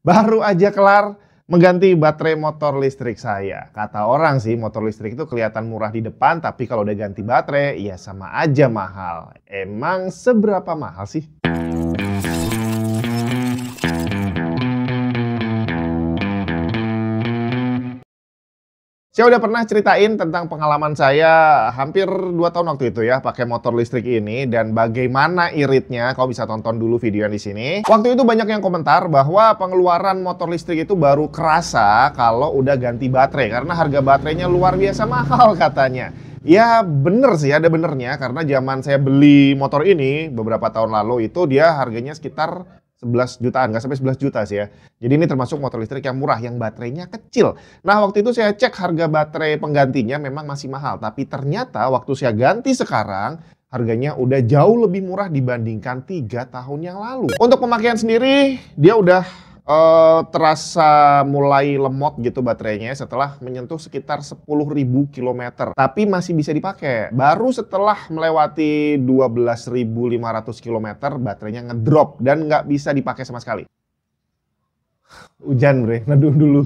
Baru aja kelar mengganti baterai motor listrik saya. Kata orang sih motor listrik itu kelihatan murah di depan, tapi kalau udah ganti baterai ya sama aja mahal. Emang seberapa mahal sih? Saya udah pernah ceritain tentang pengalaman saya hampir 2 tahun waktu itu ya pakai motor listrik ini dan bagaimana iritnya. Kau bisa tonton dulu video di sini. Waktu itu banyak yang komentar bahwa pengeluaran motor listrik itu baru kerasa kalau udah ganti baterai karena harga baterainya luar biasa mahal katanya. Ya bener sih, ada benernya karena zaman saya beli motor ini beberapa tahun lalu itu dia harganya sekitar 11 jutaan, nggak sampai 11 juta sih ya. Jadi ini termasuk motor listrik yang murah, yang baterainya kecil. Nah waktu itu saya cek harga baterai penggantinya memang masih mahal. Tapi ternyata waktu saya ganti sekarang, harganya udah jauh lebih murah dibandingkan 3 tahun yang lalu. Untuk pemakaian sendiri, dia udah terasa mulai lemot gitu baterainya setelah menyentuh sekitar 10.000 km. Tapi masih bisa dipakai. Baru setelah melewati 12.500 km, baterainya ngedrop dan nggak bisa dipakai sama sekali. Hujan bre, neduh dulu.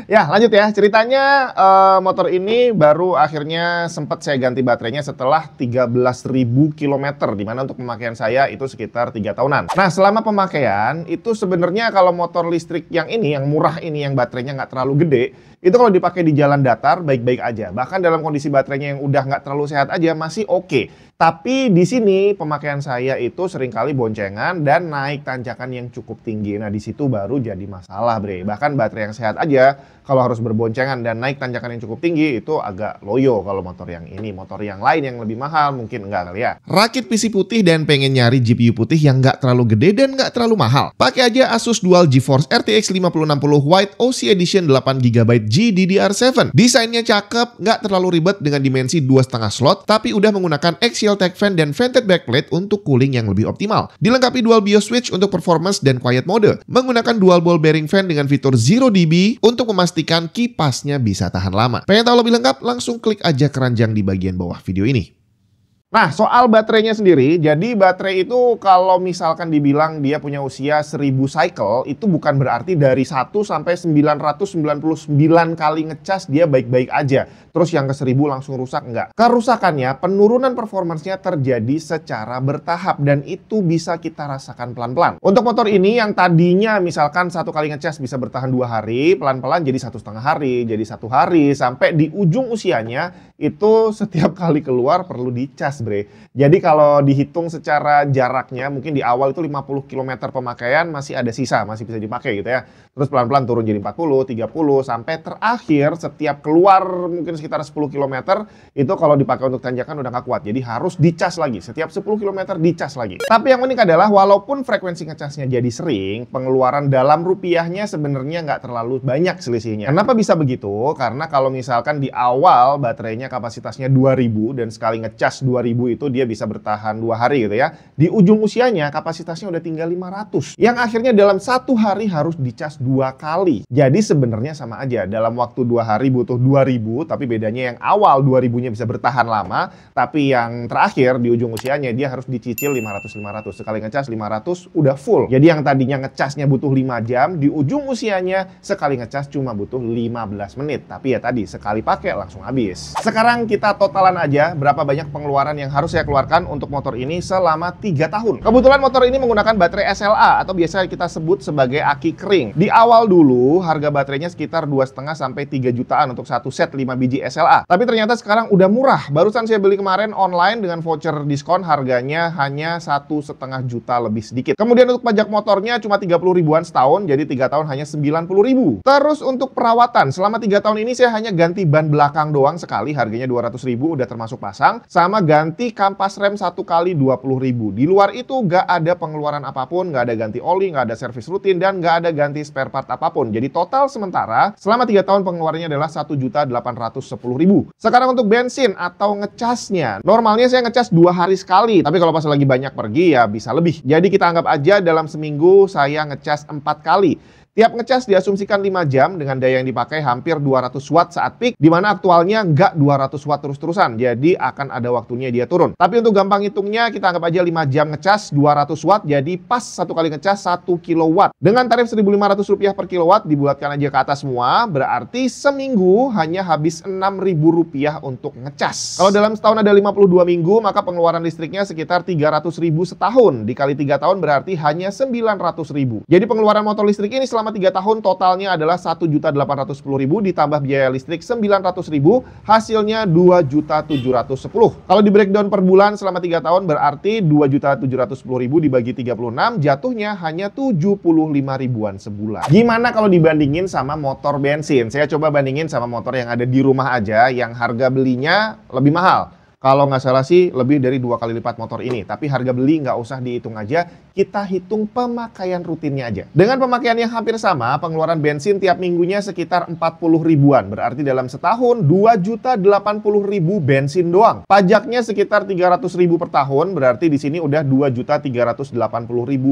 Ya lanjut ya, ceritanya motor ini baru akhirnya sempat saya ganti baterainya setelah 13.000 km, dimana untuk pemakaian saya itu sekitar 3 tahunan. Nah selama pemakaian itu sebenarnya kalau motor listrik yang ini, yang murah ini, yang baterainya nggak terlalu gede, itu kalau dipakai di jalan datar baik-baik aja. Bahkan dalam kondisi baterainya yang udah nggak terlalu sehat aja masih oke. Tapi di sini pemakaian saya itu seringkali boncengan dan naik tanjakan yang cukup tinggi. Nah di situ baru jadi masalah bre. Bahkan baterai yang sehat aja kalau harus berboncengan dan naik tanjakan yang cukup tinggi itu agak loyo kalau motor yang ini. Motor yang lain yang lebih mahal mungkin enggak kali ya. Rakit PC putih dan pengen nyari GPU putih yang nggak terlalu gede dan nggak terlalu mahal. Pakai aja Asus Dual GeForce RTX 5060 White OC Edition 8GB GDDR7. Desainnya cakep, nggak terlalu ribet dengan dimensi 2,5 slot, tapi udah menggunakan axial tech fan dan vented backplate untuk cooling yang lebih optimal. Dilengkapi dual BIOS switch untuk performance dan quiet mode. Menggunakan dual ball bearing fan dengan fitur 0 dB untuk memastikan kipasnya bisa tahan lama. Pengen tahu lebih lengkap? Langsung klik aja keranjang di bagian bawah video ini. Nah, soal baterainya sendiri, jadi baterai itu kalau misalkan dibilang dia punya usia 1000 cycle, itu bukan berarti dari 1 sampai 999 kali ngecas dia baik-baik aja. Terus yang ke 1000 langsung rusak, enggak. Kerusakannya, penurunan performancenya terjadi secara bertahap dan itu bisa kita rasakan pelan-pelan. Untuk motor ini yang tadinya misalkan 1 kali ngecas bisa bertahan 2 hari, pelan-pelan jadi 1,5 hari, jadi 1 hari, sampai di ujung usianya itu setiap kali keluar perlu dicas bre. Jadi kalau dihitung secara jaraknya mungkin di awal itu 50 km pemakaian masih ada sisa, masih bisa dipakai gitu ya. Terus pelan-pelan turun jadi 40, 30 sampai terakhir setiap keluar mungkin sekitar 10 km itu kalau dipakai untuk tanjakan udah gak kuat. Jadi harus dicas lagi, setiap 10 km dicas lagi. Tapi yang unik adalah walaupun frekuensi ngecasnya jadi sering, pengeluaran dalam rupiahnya sebenarnya nggak terlalu banyak selisihnya. Kenapa bisa begitu? Karena kalau misalkan di awal baterainya kapasitasnya 2000 dan sekali ngecas 2000 itu dia bisa bertahan 2 hari gitu ya. Di ujung usianya kapasitasnya udah tinggal 500. Yang akhirnya dalam 1 hari harus dicas 2 kali. Jadi sebenarnya sama aja. Dalam waktu 2 hari butuh 2000, tapi bedanya yang awal 2000-nya bisa bertahan lama, tapi yang terakhir di ujung usianya dia harus dicicil 500-500. Sekali ngecas 500 udah full. Jadi yang tadinya ngecasnya butuh 5 jam, di ujung usianya sekali ngecas cuma butuh 15 menit. Tapi ya tadi sekali pakai langsung habis. Sekarang kita totalan aja berapa banyak pengeluaran yang harus saya keluarkan untuk motor ini selama 3 tahun. Kebetulan motor ini menggunakan baterai SLA atau biasa kita sebut sebagai aki kering. Di awal dulu harga baterainya sekitar 2,5 sampai 3 jutaan untuk satu set 5 biji SLA. Tapi ternyata sekarang udah murah. Barusan saya beli kemarin online dengan voucher diskon harganya hanya 1,5 juta lebih sedikit. Kemudian untuk pajak motornya cuma 30 ribuan setahun, jadi 3 tahun hanya 90 ribu. Terus untuk perawatan, selama 3 tahun ini saya hanya ganti ban belakang doang sekali, harganya 200 ribu udah termasuk pasang, sama ganti kampas rem 1 kali 20 ribu. Di luar itu nggak ada pengeluaran apapun, nggak ada ganti oli, nggak ada servis rutin, dan nggak ada ganti spare part apapun. Jadi total sementara selama 3 tahun pengeluarannya adalah 1.810.000. Sekarang untuk bensin atau ngecasnya, normalnya saya ngecas 2 hari sekali, tapi kalau pas lagi banyak pergi ya bisa lebih. Jadi kita anggap aja dalam seminggu saya ngecas 4 kali. Tiap ngecas diasumsikan 5 jam dengan daya yang dipakai hampir 200 watt saat peak, di mana aktualnya nggak 200 watt terus-terusan. Jadi akan ada waktunya dia dia turun. Tapi untuk gampang hitungnya, kita anggap aja 5 jam ngecas 200 watt, jadi pas satu kali ngecas 1 kilowatt. Dengan tarif Rp1.500 per kilowatt, dibulatkan aja ke atas semua, berarti seminggu hanya habis Rp6.000 untuk ngecas. Kalau dalam setahun ada 52 minggu, maka pengeluaran listriknya sekitar Rp300.000 setahun. Dikali 3 tahun berarti hanya Rp900.000. Jadi pengeluaran motor listrik ini selama 3 tahun totalnya adalah Rp1.810.000 ditambah biaya listrik Rp900.000, hasilnya Rp2.710.000. Kalau di breakdown per bulan selama 3 tahun berarti Rp2.710.000 dibagi 36, jatuhnya hanya Rp75.000-an sebulan. Gimana kalau dibandingin sama motor bensin? Saya coba bandingin sama motor yang ada di rumah aja, yang harga belinya lebih mahal. Kalau nggak salah sih lebih dari 2 kali lipat motor ini. Tapi harga beli nggak usah dihitung aja, kita hitung pemakaian rutinnya aja. Dengan pemakaian yang hampir sama, pengeluaran bensin tiap minggunya sekitar 40 ribuan. Berarti dalam setahun 2.080.000 bensin doang. Pajaknya sekitar 300.000 per tahun, berarti di sini udah 2.380.000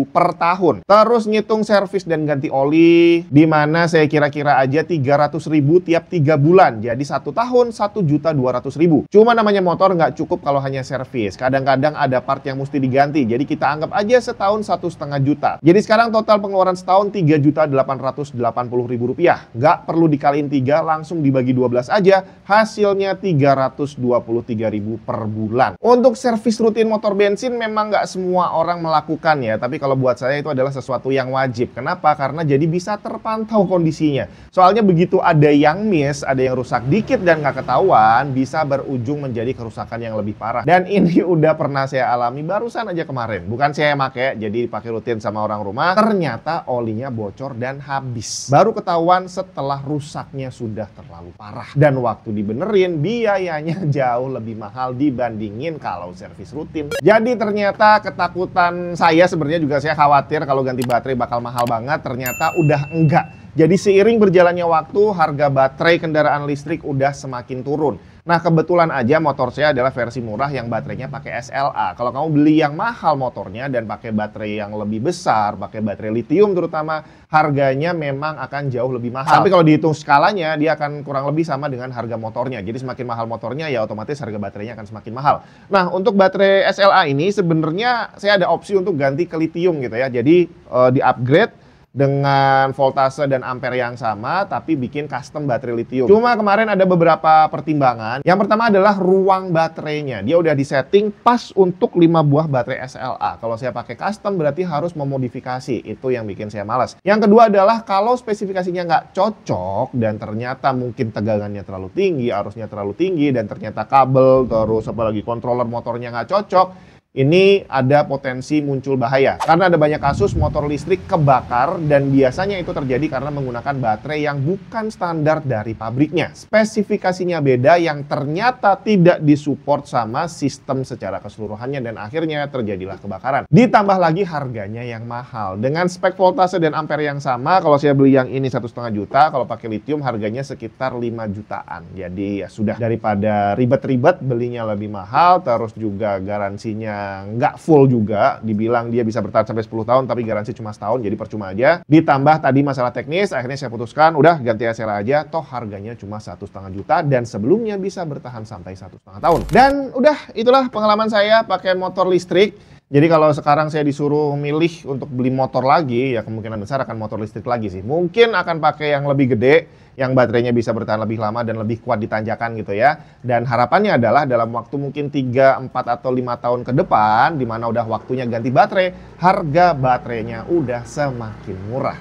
per tahun. Terus ngitung servis dan ganti oli, di mana saya kira-kira aja 300.000 tiap 3 bulan. Jadi 1 tahun 1.200.000. Cuma namanya motor nggak cukup kalau hanya servis. Kadang-kadang ada part yang mesti diganti. Jadi kita anggap aja setahun 1,5 juta. Jadi sekarang total pengeluaran setahun Rp3.880.000. Nggak perlu dikaliin 3, langsung dibagi 12 aja. Hasilnya Rp323.000 per bulan. Untuk servis rutin motor bensin memang nggak semua orang melakukan ya. Tapi kalau buat saya itu adalah sesuatu yang wajib. Kenapa? Karena jadi bisa terpantau kondisinya. Soalnya begitu ada yang miss, ada yang rusak dikit dan nggak ketahuan, bisa berujung menjadi kerusakan yang lebih parah. Dan ini udah pernah saya alami barusan aja kemarin. Bukan saya yang pakai, jadi dipakai rutin sama orang rumah. Ternyata olinya bocor dan habis. Baru ketahuan setelah rusaknya sudah terlalu parah. Dan waktu dibenerin, biayanya jauh lebih mahal dibandingin kalau servis rutin. Jadi ternyata ketakutan saya sebenarnya juga saya khawatir kalau ganti baterai bakal mahal banget. Ternyata udah enggak. Jadi seiring berjalannya waktu, harga baterai kendaraan listrik udah semakin turun. Nah kebetulan aja motor saya adalah versi murah yang baterainya pakai SLA. Kalau kamu beli yang mahal motornya dan pakai baterai yang lebih besar, pakai baterai lithium terutama, harganya memang akan jauh lebih mahal. Tapi kalau dihitung skalanya, dia akan kurang lebih sama dengan harga motornya. Jadi semakin mahal motornya, ya otomatis harga baterainya akan semakin mahal. Nah untuk baterai SLA ini sebenarnya saya ada opsi untuk ganti ke lithium gitu ya. Jadi di-upgrade dengan voltase dan ampere yang sama, tapi bikin custom baterai lithium. Cuma kemarin ada beberapa pertimbangan. Yang pertama adalah ruang baterainya. Dia udah disetting pas untuk 5 buah baterai SLA. Kalau saya pakai custom berarti harus memodifikasi. Itu yang bikin saya malas. Yang kedua adalah kalau spesifikasinya nggak cocok dan ternyata mungkin tegangannya terlalu tinggi, arusnya terlalu tinggi, dan ternyata kabel, terus apalagi controller motornya nggak cocok, ini ada potensi muncul bahaya. Karena ada banyak kasus motor listrik kebakar dan biasanya itu terjadi karena menggunakan baterai yang bukan standar dari pabriknya. Spesifikasinya beda yang ternyata tidak disupport sama sistem secara keseluruhannya dan akhirnya terjadilah kebakaran. Ditambah lagi harganya yang mahal. Dengan spek voltase dan ampere yang sama, kalau saya beli yang ini 1,5 juta, kalau pakai lithium harganya sekitar 5 jutaan. Jadi ya sudah, daripada ribet-ribet belinya lebih mahal, terus juga garansinya nggak full juga, dibilang dia bisa bertahan sampai 10 tahun tapi garansi cuma setahun, jadi percuma aja. Ditambah tadi masalah teknis, akhirnya saya putuskan udah ganti SLA aja, toh harganya cuma 1,5 juta dan sebelumnya bisa bertahan sampai 1,5 tahun. Dan udah, itulah pengalaman saya pakai motor listrik. Jadi kalau sekarang saya disuruh milih untuk beli motor lagi, ya kemungkinan besar akan motor listrik lagi sih. Mungkin akan pakai yang lebih gede, yang baterainya bisa bertahan lebih lama dan lebih kuat di tanjakan gitu ya. Dan harapannya adalah dalam waktu mungkin 3, 4, atau 5 tahun ke depan, di mana udah waktunya ganti baterai, harga baterainya udah semakin murah.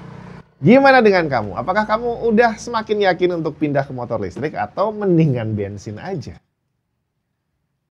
Gimana dengan kamu? Apakah kamu udah semakin yakin untuk pindah ke motor listrik atau mendingan bensin aja?